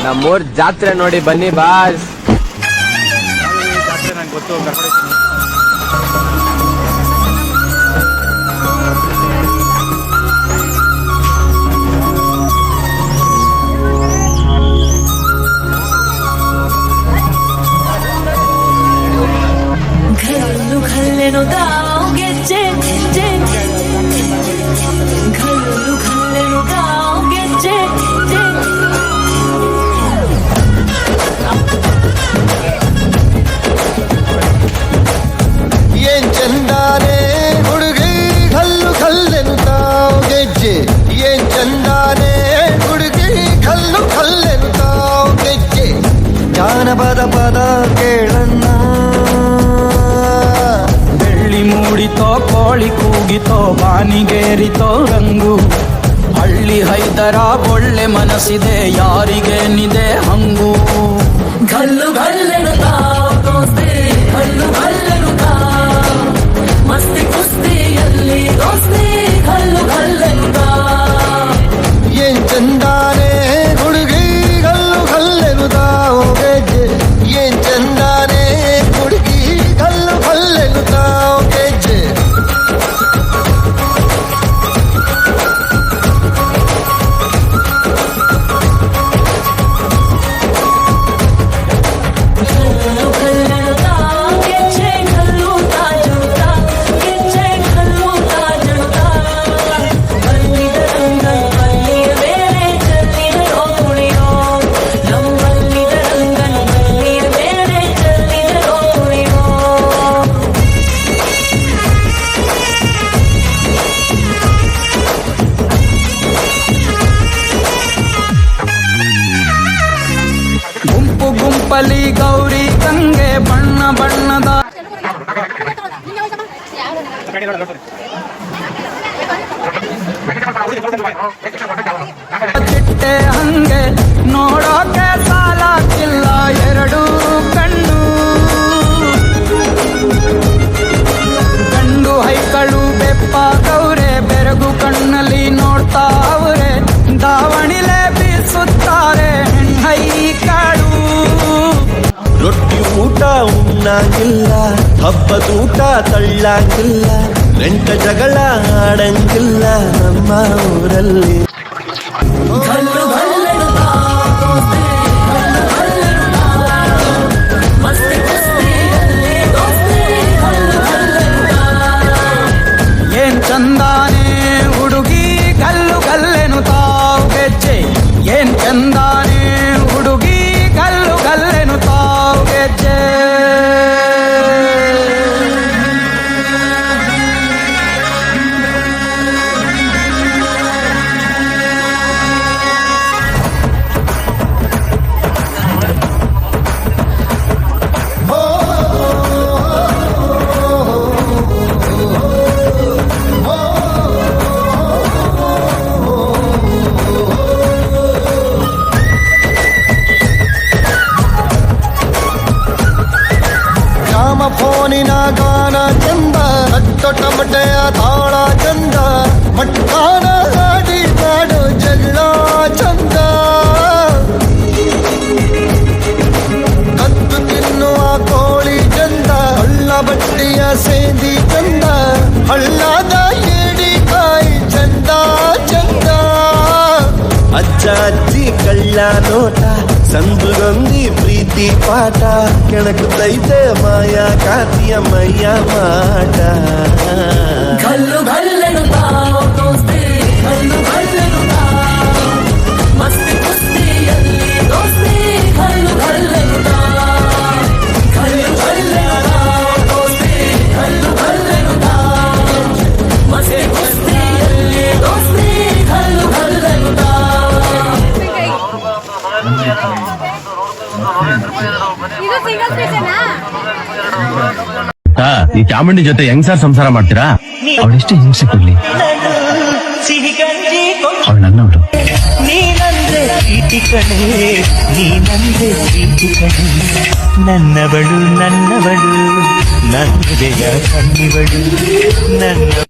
ನಮ್ಮೂರ್ ಜಾತ್ರೆ ನೋಡಿ ಬನ್ನಿ ಬಾಸ್. ಜಾತ್ರೆ ನಂಗೆ ಗೊತ್ತು, ಏನ್ ಚಂದಾನೆ ಹುಡುಗಿ ಕಲ್ಲು ಕಲ್ಲೆನು ತಾವು ಗೆಜ್ಜೆ. ಏನ್ ಚಂದಾನೆ ಹುಡುಗಿ ಕಲ್ಲು ಕಲ್ಲೆನು ತಾವು ಗೆಜ್ಜೆ. ಜಾನಪದ ಪದ ಕೇಳಣ್ಣ. ಬೆಳ್ಳಿ ಮೂಡಿತೋ ಕೋಳಿ ಕೂಗಿತೋ ಬಾನಿಗೇರಿತೋ ರಂಗು. ಹಳ್ಳಿ ಹೈದರ ಒಳ್ಳೆ ಮನಸ್ಸಿದೆ ಯಾರಿಗೇನಿದೆ ಹಂಗು. ಗಲ್ಲು ಗಲ್ಲೆನು ದೋಸ್ತಿ ಗಲ್ಲು ಗಲ್ಲೆನು ಮಸ್ತಿ ಕುಸ್ತಿಯಲ್ಲಿ ದೋಸ್ತಿ ಗಲ್ಲು ಗಲ್ಲೆನು. ಏನ್ ಚಂದಾನೆ ಹುಡುಗಿ ಕಲ್ಲು ಕಲ್ಲೆನು ತಾವು ಗೆಜ್ಜೆ. ಏನ್ ಚಂದಾನೆ ಹುಡುಗಿ ಕಲ್ಲು ಕಲ್ಲೆನು ತಾವು ಗೆಜ್ಜೆ. ಗುಂಪು ಗುಂಪಲಿ ಗೌರಿ ಗಂಗೆ ಬಣ್ಣ ಬಣ್ಣದ ಚಿಟ್ಟೆ ಹಂಗೆ ನೋಡೋಕೆ ಸಾಲಾಗಿಲ್ಲ ಎರಡು ಕಣ್ಣು. ಗಂಡು ಹೈಕಳು ಬೆಪ್ಪಾಗವ್ರೆ ಬೆರಗು ಕಣ್ಣಲ್ಲಿ ನೋಡ್ತಾ ಅವ್ರೆ. ದಾವಣಿಲೆ ಬೀಸುತ್ತಾರೆ ಹೆಣ್ಣೈಕಾಳು. ರೊಟ್ಟಿ ಊಟ ಉಣ್ಣಂಗಿಲ್ಲ, ಹಬ್ಬದೂಟ ತಳ್ಳಂಗಿಲ್ಲ, ನೆಂಟ ಜಗಳ ಆಡಂಗಿಲ್ಲ ನಮ್ಮ ಊರಲ್ಲಿ. ಗಲ್ಲು ಗಲ್ಲೆನು ದೋಸ್ತಿ ಗಲ್ಲು ಗಲ್ಲೆನು ಮಸ್ತಿ ಕುಸ್ತಿಯಲ್ಲಿ ದೋಸ್ತಿ ಗಲ್ಲು ಗಲ್ಲೆನು. ಏನ್ ಚಂದಾನೆ ಹುಡುಗಿ ಗಲ್ಲು ಗಲ್ಲೆನು ತಾವು ಗೆಜ್ಜೆ. ಏನ್ ಚಂದಾನೆ ಹುಡುಗಿ ಗಲ್ಲು ಗಲ್ಲೆನು ತಾವು ಗೆಜ್ಜೆ. ಫೋನಿನ ಗಾನ ಚಂದ, ಟೊಟಮಟೆಯ ತಾಳ ಚಂದ, ಮಟ್ಟಾನ ಹಾಡಿ ಮಾಡೋ ಜಗಳ ಚಂದ. ಕದ್ದು ತಿನ್ನುವ ಕೋಳಿ ಚಂದ, ಹಳ್ಳ ಬಟ್ಟಿಯ ಸೇದಿ ಚಂದ, ಹಳ್ಳದ ಏಡಿಕಾಯಿ ಚಂದ ಚಂದ. ಅಜ್ಜ ಅಜ್ಜಿ ಕಳ್ಳ ನೋಟ, ಸಂದುಗೊಂದಿ ಪ್ರೀತಿ ಪಾಠ, ಕೆಣಕುತ್ತೈತೆ ಮಾಯಾ ಕಾತಿಯ ಮೈಯ ಮಾಟ. ಗಲ್ಲು ಗಲ್ಲೆನು ದೋಸ್ತಿ ಗಲ್ಲು ಗಲ್ಲೆನು ಮಸ್ತಿ ಕುಸ್ತಿಯಲ್ಲಿ ದೋಸ್ತಿ ಗಲ್ಲು ಗಲ್ಲೆನು. ಗಲ್ಲು ಗಲ್ಲೆನು ದೋಸ್ತಿ ಗಲ್ಲು ಗಲ್ಲೆನು ಮಸ್ತಿ ಕುಸ್ತಿಯಲ್ಲಿ ದೋಸ್ತಿ ಗಲ್ಲು ಗಲ್ಲೆನು. ಈ ಚಾಮುಂಡಿ ಜೊತೆ ಹೆಂಗ್ ಸರ್ ಸಂಸಾರ ಮಾಡ್ತೀರಾ? ಅವಳೆಷ್ಟೇ ಹಿಂಸೆ ಕೊಡ್ಲಿ, ಅವಳು ನನ್ನವಳು. ನೀನಂದ್ರೆ ಪ್ರೀತಿ ಕಣೆ, ನೀನಂದ್ರೆ ಪ್ರೀತಿ ಕಣೆ, ನನ್ನವಳು ನನ್ನವಳು, ನನ್ನೆದೆಯ ಕಣ್ಣಿವಳು ನನ್ನ.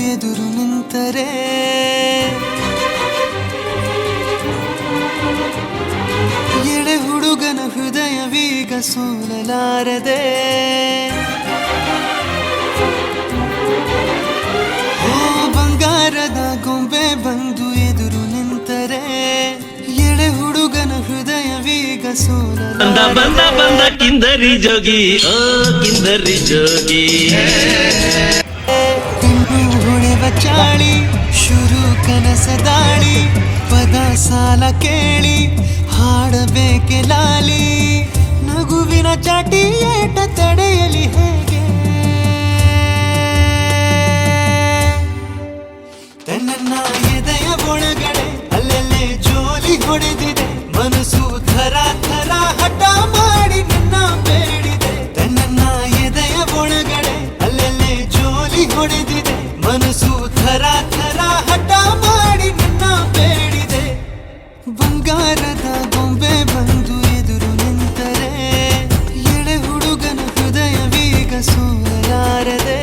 ಎದುರು ನಿಂತರೆ ಎಳೆ ಹುಡುಗನ ಹೃದಯವೀಗ ಸೋಲಲಾರದೆ ಓ ಬಂಗಾರದ ಗೊಂಬೆ ಬಂದು ಎದುರು ನಿಂತರೆ ಎಳೆ ಹುಡುಗನ ಹೃದಯವೀಗ ಸೋಲಲಾರದೆ ಬಂದ ಕಿಂದರಿ ಜೋಗಿ ಓ ಕಿಂದರಿ ಜೋಗಿ ಹೊಳೆವ ಚಾಳಿ ಶುರು ಕನಸ ದಾಳಿ ಪದ ಸಾಲ ಕೇಳಿ ಹಾಡಬೇಕೆ ಲಾಲಿ ನಗುವಿನ ಚಾಟಿ ಏಟ ತಡೆಯಲಿ ಹೇಗೆ ತನ್ನ ಎದೆಯ ಒಳಗಡೆ ಅಲ್ಲಲ್ಲೇ ಜೋಲಿ ಹೊಡೆದಿದೆ ಮನಸ್ಸು ಥರ ಥರ ಹಠ ಮಾಡಿ ನನ್ನ ಬೇಡಿದೆ ತನ್ನ ಎದೆಯ ಒಳಗಡೆ ಅಲ್ಲಲ್ಲೇ ಜೋಲಿ ಹೊಡೆದಿದೆ ಮನಸ್ಸು ಥರ ಥರ ಹಠ ಮಾಡಿ ನನ್ನ ಬೇಡಿದೆ ಬಂಗಾರದ ಗೊಂಬೆ ಬಂದು ಎದುರು ನಿಂತರೆ ಎಳೆ ಹುಡುಗನ ಹೃದಯವೀಗ ಸೋಲಲಾರದೆ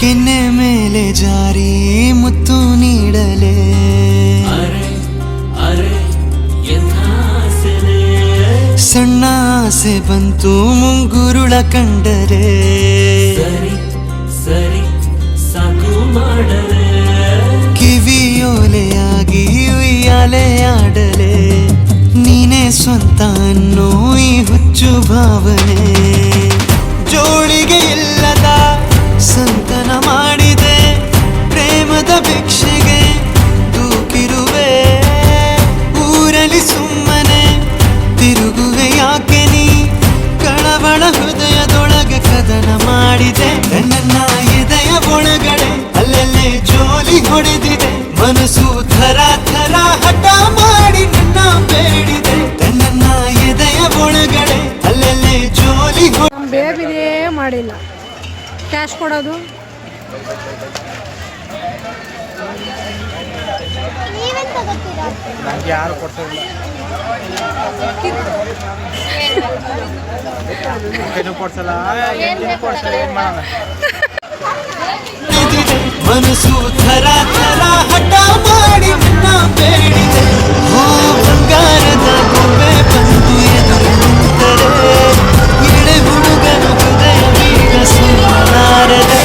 ಕೆನ್ನೆ ಮೇಲೆ ಜಾರಿ ಮುತ್ತು ನೀಡಲೇ ಸಣ್ಣ ಆಸೆ ಬಂತು ಮುಂಗುರುಳ ಕಂಡರೆ ಸರಿ ಸಾಕು ಮಾಡಲೇ ಕಿವಿಯೋಲೆಯಾಗಿ ಉಯ್ಯಾಲೆ ಆಡಲೆ ನೀನೇ ಸ್ವಂತ ಅನ್ನೋ ಈ ಹುಚ್ಚು ಭಾವನೆ ಜೋಳಿಗೆ ಇಲ್ಲದ ಸಂತನ ಮಾಡಿದೆ ಪ್ರೇಮದ ಭಿಕ್ಷೆಗೆ ದೂಕಿರುವೆ ಊರಲ್ಲಿ ಸುಮ್ಮನೆ ತಿರುಗುವೆ ಯಾಕೆ ನೀ ಕಳವಳ ಹೃದಯದೊಳಗೆ ಕದನ ಮಾಡಿದೆ ನನ್ನ ಎದೆಯ ಒಳಗಡೆ ಅಲ್ಲಲ್ಲೇ ಜೋಲಿ ಹೊಡೆದಿದೆ ಮನಸ್ಸು ಥರ ಥರ ಹಠ ಮಾಡಿ ನನ್ನ ಬೇಡಿದೆ ನನ್ನ ಎದೆಯ ಒಳಗಡೆ ಅಲ್ಲಲ್ಲೇ ಜೋಲಿ ಬೇಬಿನೇ ಮಾಡಿಲ್ಲ ಕ್ಯಾಶ್ ಕೊಡೋದು ಯಾರು ಕೊಡ್ತಿಲ್ಲ ಕೊಡ್ಸಲ್ಲ ಏನ್ ಮಾಡೋಣ ಮನಸ್ಸು ಥರ ಥರ ಹಠ ಮಾಡಿ ನನ್ನ ಬೇಡಿದೆ ಓ ಬಂಗಾರದ ಗೊಂಬೆ ಬಂದು ಎದುರು ನಿಂತರೆ ಎಳೆ ಹುಡುಗನ ಹೃದಯವೀಗ ಸೋಲಲಾರದೆ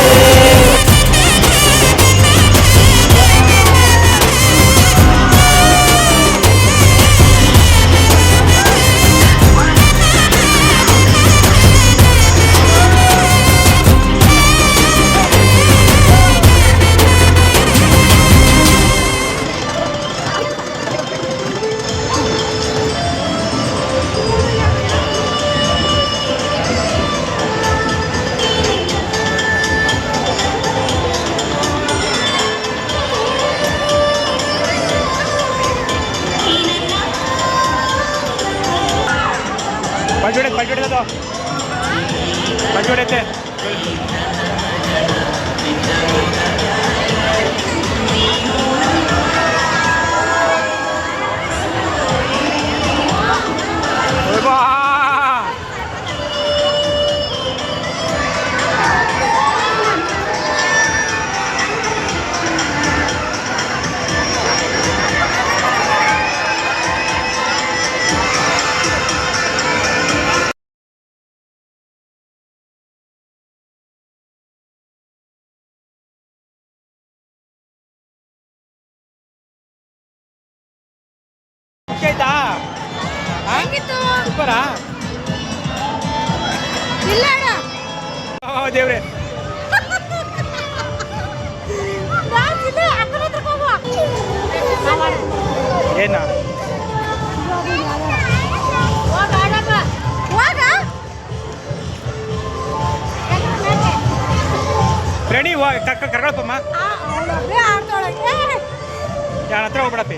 ಬಜೋಡೈತೆ ಹೆಂಗಿತ್ತು? ಸೂಪರಾ ಇಲ್ಲ ಅಣ್ಣ. ಓ ದೇವ್ರೆ ನಾನ್ ಇದೆ, ಅಕ್ಕನ ಹತ್ರಕ್ಕೆ ಹೋಗು. ಏನ ಹೋಗ ಆಡಪ್ಪ. ಹೋಗ. ರಣಿ ಕರ್ಕೊಳಪ್ಪಮ್ಮ ಅವಳೊಬ್ಬಳೇ ಆಡ್ತಾಳೆ. ಯಾರ ಹತ್ರ ಹೋಗ್ಬಿಡಪ್ಪಿ